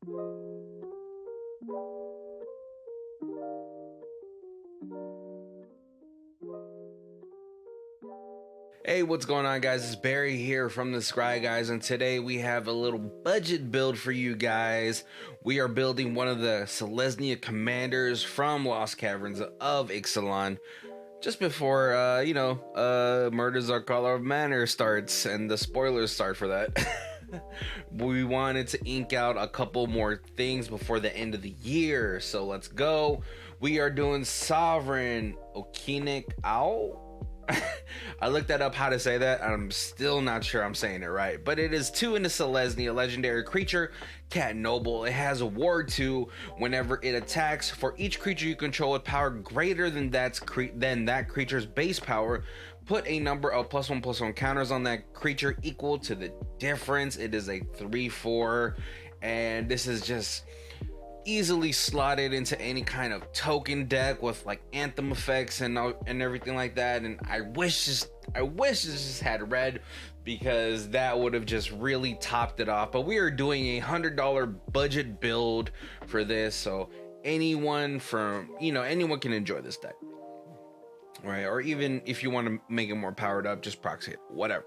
Hey, what's going on, guys? It's Barry here from the Scryguys, and today we have a little budget build for you guys. We are building one of the Selesnya commanders from Lost Caverns of Ixalan, just before, Murders Are Color of Manor starts, and the spoilers start for that. We wanted to ink out a couple more things before the end of the year, so let's go. We are doing Sovereign Okinec Ahau. I looked that up how to say that. I'm still not sure I'm saying it right, but it is 2 into Selesnya, legendary creature, cat noble. It has a ward 2 whenever it attacks. For each creature you control with power greater than that creature's base power, put a number of +1/+1 counters on that creature equal to the difference. It is a 3/4, and this is just easily slotted into any kind of token deck with like anthem effects and everything like that. And I wish this just had red, because that would have just really topped it off. But we are doing a $100 budget build for this, so anyone can enjoy this deck, right? Or even if you want to make it more powered up, just proxy it, whatever.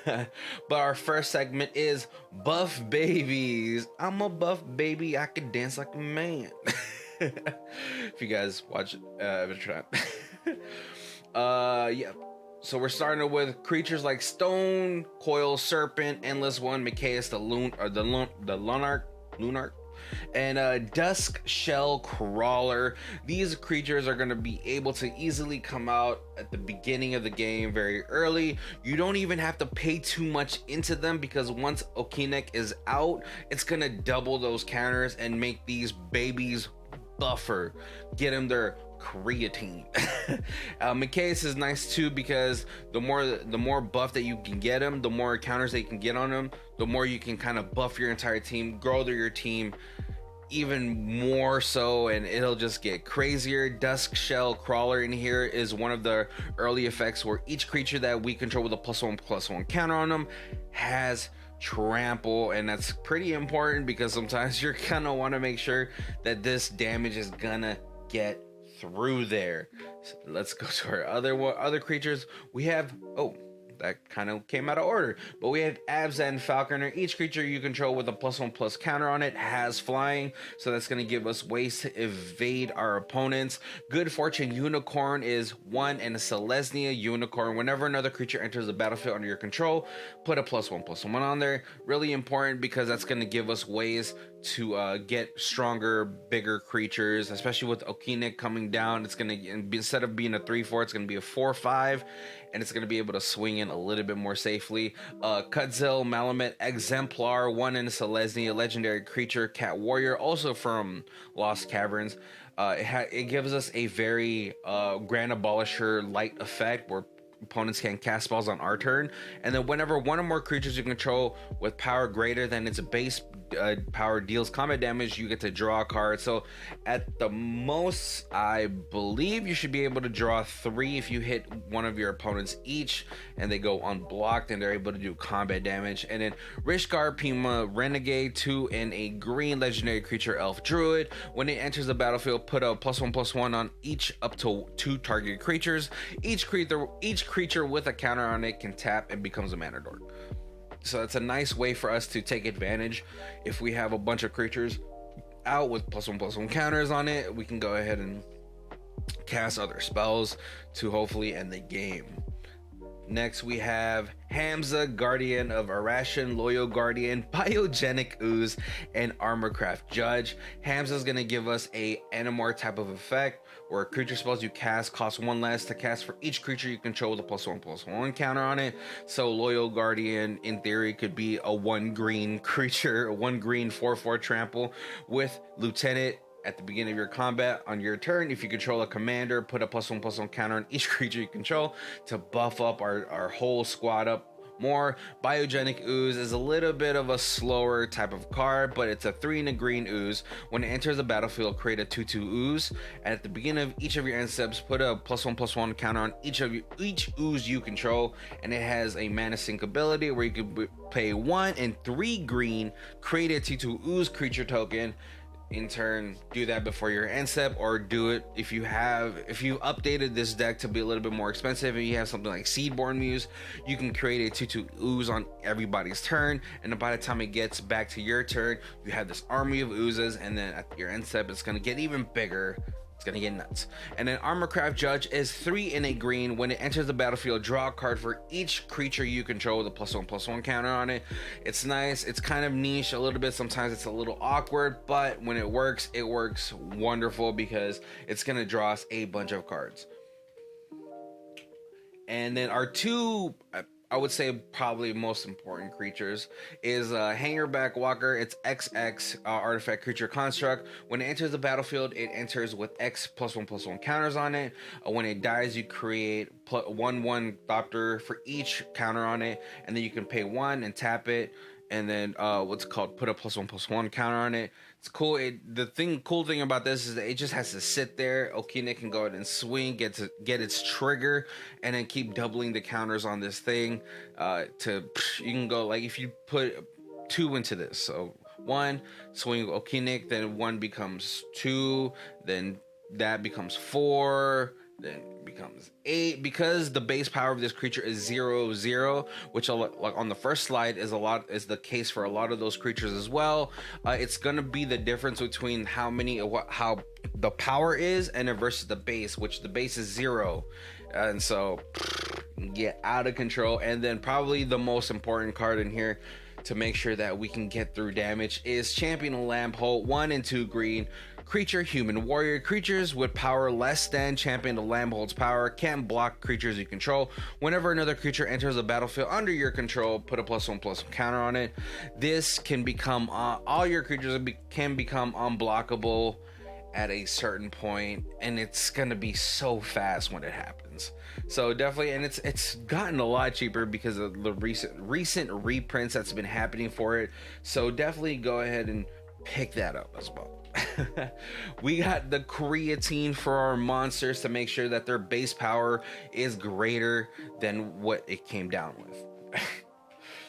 But our first segment is buff babies. I'm a buff baby, I can dance like a man. If you guys watch Adventure Time. Yeah, so we're starting with creatures like Stone Coil Serpent, Endless One, Micaeus the Lunarch, and Dusk Shell Crawler. These creatures are going to be able to easily come out at the beginning of the game very early. You don't even have to pay too much into them, because once Okinec is out, it's going to double those counters and make these babies buffer, get them their creatine. Micaeus is nice too, because the more buff that you can get him, the more counters that you can get on him, the more you can kind of buff your entire team, grow your team even more so, and it'll just get crazier. Dusk Shell Crawler in here is one of the early effects where each creature that we control with a +1/+1 counter on them has trample, and that's pretty important, because sometimes you're gonna want to make sure that this damage is gonna get through there. So let's go to our other creatures. We have that kind of came out of order, but we have Abzan Falconer. Each creature you control with a +1/+ counter on it has flying, so that's going to give us ways to evade our opponents. Good Fortune Unicorn is 1 and a Selesnya Unicorn. Whenever another creature enters the battlefield under your control, put a +1/+1 on there. Really important, because that's going to give us ways to get stronger, bigger creatures, especially with Okinec coming down. It's going to, instead of being a 3/4, it's going to be a 4/5, and it's going to be able to swing in a little bit more safely. Kudzel Malamet Exemplar, 1 in Selesnya, legendary creature, cat warrior, also from Lost Caverns. It gives us a very Grand Abolisher light effect, where opponents can cast spells on our turn, and then whenever one or more creatures you control with power greater than its base power deals combat damage, you get to draw a card. So at the most, I believe you should be able to draw 3 if you hit one of your opponents each, and they go unblocked, and they're able to do combat damage. And then Rishgar Pima Renegade, 2 and a green legendary creature, elf druid. When it enters the battlefield, put a +1/+1 on each up to 2 target creatures. Each creature with a counter on it can tap and becomes a mana dork. So it's a nice way for us to take advantage. If we have a bunch of creatures out with +1/+1 counters on it, we can go ahead and cast other spells to hopefully end the game. Next, we have Hamza, Guardian of Arashan, Loyal Guardian, Biogenic Ooze, and Armorcraft Judge. Hamza is going to give us a Animor type of effect, where creature spells you cast cost 1 less to cast for each creature you control with a +1/+1 counter on it. So Loyal Guardian, in theory, could be a 1 green creature, a 1 green 4/4 trample with Lieutenant. At the beginning of your combat on your turn, if you control a commander, put a +1/+1 counter on each creature you control to buff up our whole squad up more. Biogenic Ooze is a little bit of a slower type of card, but it's a 3 and a green ooze. When it enters the battlefield, create a 2/2 ooze, and at the beginning of each of your end steps, put a +1/+1 counter on each ooze you control, and it has a mana sync ability where you can pay 1 and 3 green, create a 2/2 ooze creature token. In turn, do that before your end step, or do it if you updated this deck to be a little bit more expensive and you have something like Seedborn Muse, you can create a 2/2 ooze on everybody's turn, and by the time it gets back to your turn, you have this army of oozes, and then at your end step it's going to get even bigger. It's gonna get nuts. And then Armorcraft Judge is 3 and a green. When it enters the battlefield, draw a card for each creature you control with a +1/+1 counter on it. It's nice. It's kind of niche a little bit. Sometimes it's a little awkward, but when it works wonderful because it's gonna draw us a bunch of cards. And then our two, I would say probably most important creatures is Hangerback Walker. It's XX artifact creature construct. When it enters the battlefield, it enters with X +1/+1 counters on it. When it dies, you create 1/1 Thopter for each counter on it, and then you can pay 1 and tap it, and then put a +1/+1 counter on it. It's cool. Cool thing about this is that it just has to sit there. Okinec can go ahead and swing, get its trigger, and then keep doubling the counters on this thing. You can go, like, if you put 2 into this, so 1 swing Okinec, then 1 becomes 2, then that becomes 4. Then becomes 8, because the base power of this creature is 0/0, which like on the first slide is the case for a lot of those creatures as well. It's gonna be the difference between how the power is and versus the base, which the base is 0, and so get out of control. And then probably the most important card in here to make sure that we can get through damage is Champion of Lambholt. 1 and 2 green creature, human warrior. Creatures with power less than Champion of Lambholt's power can't block creatures you control. Whenever another creature enters the battlefield under your control, put a +1/+1 counter on it. This can become all your creatures can become unblockable at a certain point, and it's gonna be so fast when it happens. So definitely, and it's gotten a lot cheaper because of the recent reprints that's been happening for it. So definitely go ahead and pick that up as well. We got the creatine for our monsters to make sure that their base power is greater than what it came down with.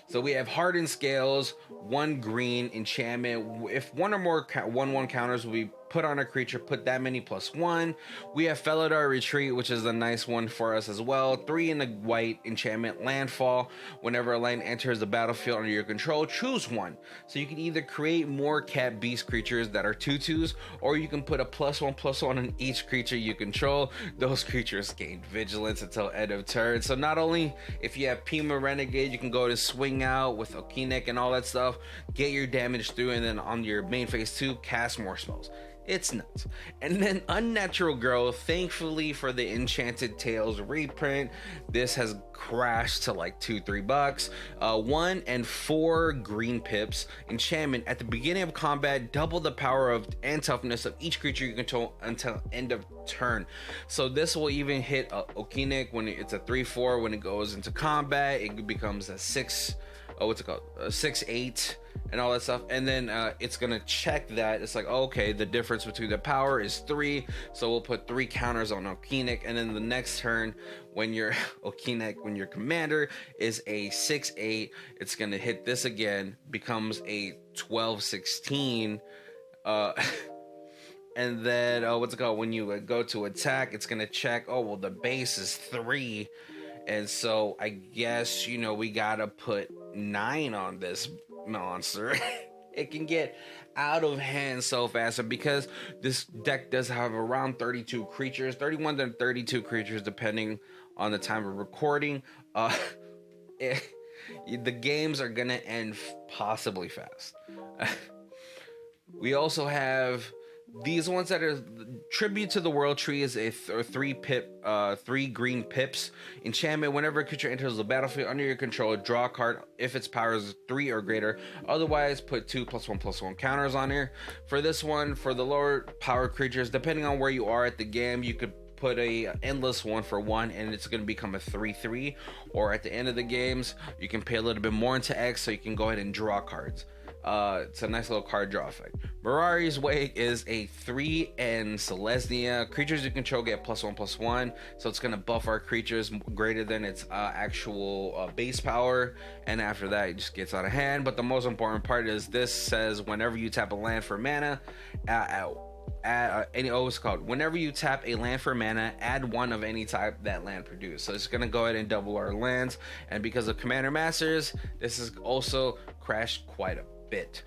So we have Hardened Scales, 1 green enchantment. If 1 or more 1/1 counters will be put on a creature, put that many +1. We have Felidar Retreat, which is a nice one for us as well. 3 in the white enchantment, Landfall. Whenever a land enters the battlefield under your control, choose 1. So you can either create more cat beast creatures that are 2/2s, or you can put a +1/+1 on each creature you control. Those creatures gain vigilance until end of turn. So not only if you have Pima Renegade, you can go to swing out with Okinec and all that stuff, get your damage through, and then on your main phase 2, cast more spells. It's nuts. And then Unnatural Growth, thankfully for the Enchanted Tales reprint, this has crashed to like $2-3. 1 and 4 green pips. Enchantment, at the beginning of combat, double the power and toughness of each creature you control until end of turn. So this will even hit Okinec when it's a 3/4. When it goes into combat, it becomes a 6/8 and all that stuff. And then it's gonna check that. It's like, okay, the difference between the power is 3, so we'll put 3 counters on Okinec. And then the next turn, when your Okinec, when your commander is a 6/8, it's gonna hit this again, becomes a 12/16. And then when you go to attack, it's gonna check, oh well, the base is 3, and so I guess, we gotta put 9 on this monster. It can get out of hand so fast, and because this deck does have around 32 creatures, 31 to 32 creatures depending on the time of recording, the games are gonna end possibly fast. We also have these ones that are Tribute to the World Tree is a 3 green pips. Enchantment, whenever a creature enters the battlefield under your control, draw a card if its power is 3 or greater. Otherwise, put 2 +1/+1 counters on here. For this one, for the lower power creatures, depending on where you are at the game, you could put a endless 1-for-1, and it's going to become a 3-3. Or at the end of the games, you can pay a little bit more into X, so you can go ahead and draw cards. It's a nice little card draw effect. Mirari's Way is a 3 and Selesnya. Creatures you control get +1/+1, so it's gonna buff our creatures greater than its actual base power, and after that it just gets out of hand. But the most important part is this says whenever you tap a land for mana, what's called, whenever you tap a land for mana, add 1 of any type that land produced. So it's gonna go ahead and double our lands, and because of Commander Masters, this is also crashed quite a bit.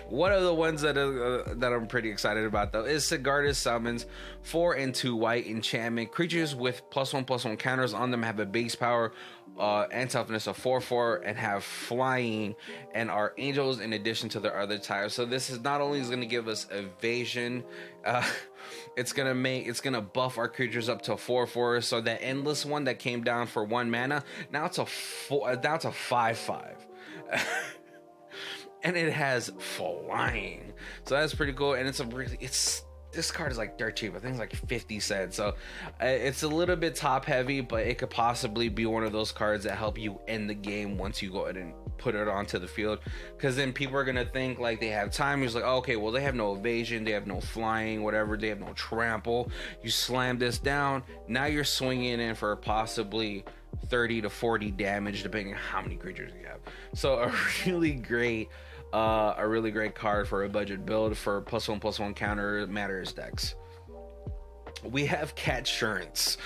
One of the ones that I'm pretty excited about though is Sigarda's Summons. 4 and 2 white enchantment. Creatures with +1/+1 counters on them have a base power and toughness of 4/4 and have flying and are angels in addition to their other types. So this is not only going to give us evasion, it's gonna buff our creatures up to 4/4. So that endless one that came down for 1 mana, now it's a 5/5. And it has flying, so that's pretty cool. And this card is like dirt cheap. I think it's like 50 cents, so it's a little bit top heavy, but it could possibly be one of those cards that help you end the game once you go ahead and put it onto the field, because then people are gonna think like they have time. It's like, oh, okay, well, they have no evasion, they have no flying, whatever, they have no trample. You slam this down, now you're swinging in for possibly 30 to 40 damage depending on how many creatures you have. So a really great card for a budget build for +1/+1 counter matters decks. We have Catsurance.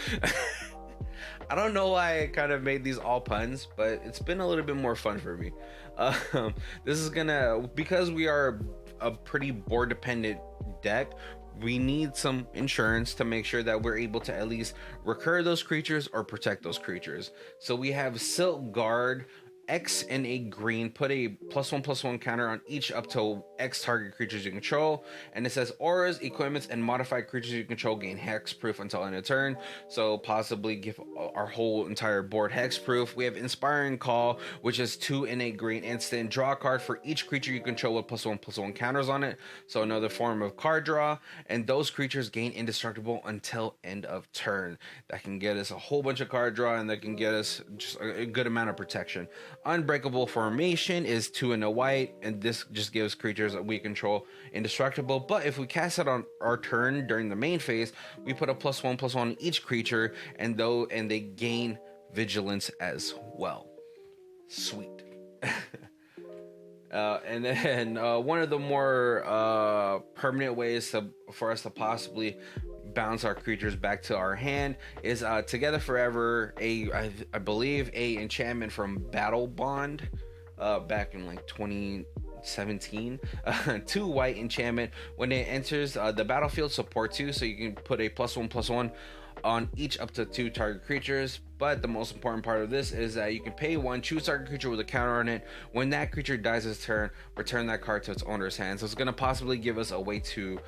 I don't know why I kind of made these all puns, but it's been a little bit more fun for me. This is gonna, because we are a pretty board dependent deck, we need some insurance to make sure that we're able to at least recur those creatures or protect those creatures. So we have Silk Guard, X and a green, put a +1/+1 counter on each up to X target creatures you control, and it says auras, equipments, and modified creatures you control gain hexproof until end of turn. So possibly give our whole entire board hexproof. We have Inspiring Call, which is 2 and a green instant. Draw a card for each creature you control with +1/+1 counters on it. So another form of card draw, and those creatures gain indestructible until end of turn. That can get us a whole bunch of card draw, and that can get us just a good amount of protection. Unbreakable Formation is 2 and a white, and this just gives creatures that we control indestructible. But if we cast it on our turn during the main phase, we put a +1/+1 on each creature, and they gain vigilance as well. Sweet. And then one of the more permanent ways for us to possibly bounce our creatures back to our hand is Together Forever, I believe a enchantment from Battle Bond back in like 2017. 2 white enchantment. When it enters the battlefield, support 2, so you can put a +1/+1 on each up to 2 target creatures. But the most important part of this is that you can pay 1, choose target creature with a counter on it. When that creature dies its turn, return that card to its owner's hand. So it's going to possibly give us a way to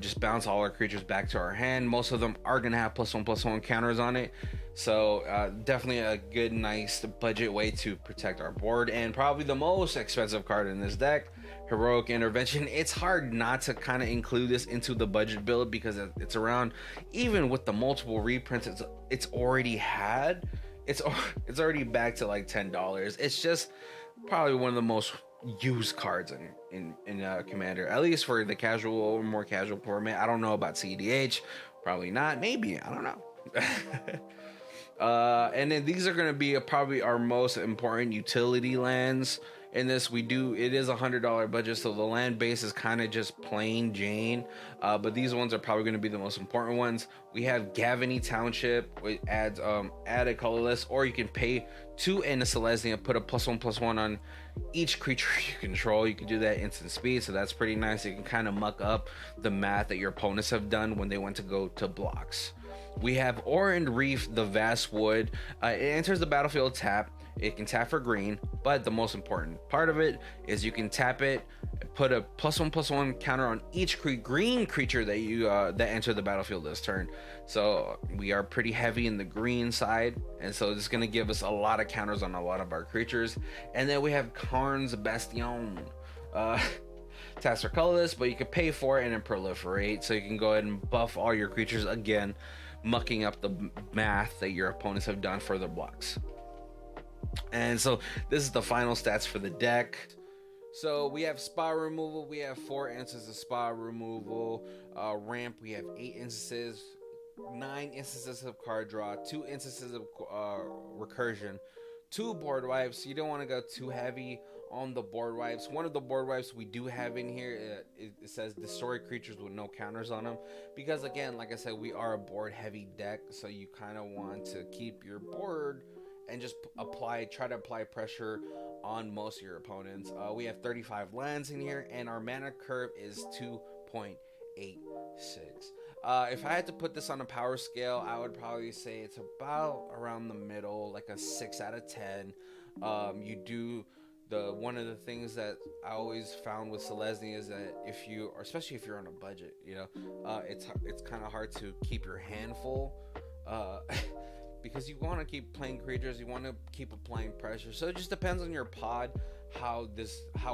just bounce all our creatures back to our hand. Most of them are going to have +1/+1 counters on it. So definitely a good, nice budget way to protect our board. And probably the most expensive card in this deck, Heroic Intervention. It's hard not to kind of include this into the budget build because it's around, even with the multiple reprints it's already had, it's already back to like $10. It's just probably one of the most used cards in Commander, at least for the casual or more casual format. I don't know about CEDH, probably not, maybe, I don't know. And then these are going to be probably our most important utility lands in this. It is $100 budget, so the land base is kind of just plain Jane, but these ones are probably going to be the most important ones. We have Gavany Township, which adds add a colorless, or you can pay 2 and a Selesnya, put a +1/+1 on each creature you control. You can do that instant speed, so that's pretty nice. You can kind of muck up the math that your opponents have done when they went to go to blocks. We have Orin Reef, the Vast Wood. It enters the battlefield tap. It can tap for green, but the most important part of it is you can tap it, put a +1/+1 counter on each green creature that you that enter the battlefield this turn. So we are pretty heavy in the green side, and so it's going to give us a lot of counters on a lot of our creatures. And then we have Karn's Bastion. Tasks are colorless, but you can pay for it and then proliferate, so you can go ahead and buff all your creatures again, mucking up the math that your opponents have done for their blocks. And so this is the final stats for the deck. So we have spot removal. We have 4 instances of spot removal. Ramp, we have 8 instances, 9 instances of card draw, 2 instances of recursion, 2 board wipes. You don't want to go too heavy on the board wipes. One of the board wipes we do have in here, it says destroy creatures with no counters on them, because again, like I said, we are a board heavy deck, so you kind of want to keep your board and just try to apply pressure on most of your opponents. We have 35 lands in here, and our mana curve is 2.86. If I had to put this on a power scale, I would probably say it's about around the middle, like a 6 out of 10. You do one of the things that I always found with Selesnya is that especially if you're on a budget, it's kind of hard to keep your hand full. Because you want to keep playing creatures, you want to keep applying pressure. So it just depends on your pod how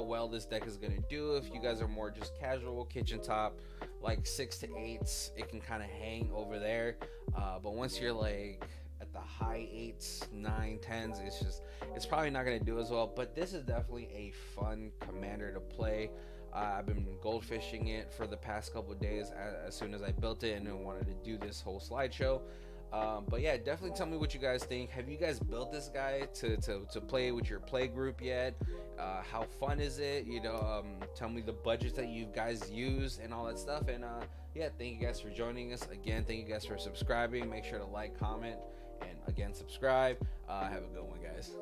well this deck is going to do. If you guys are more just casual kitchen top, like 6 to 8s, it can kind of hang over there. But once you're like at the high 8s, 9, 10s, it's probably not going to do as well. But this is definitely a fun commander to play. I've been goldfishing it for the past couple of days as soon as I built it and I wanted to do this whole slideshow. But yeah, definitely tell me what you guys think. Have you guys built this guy to play with your play group yet? How fun is it? Tell me the budgets that you guys use and all that stuff. And yeah, thank you guys for joining us again. Thank you guys for subscribing. Make sure to like, comment, and again subscribe. Have a good one, guys.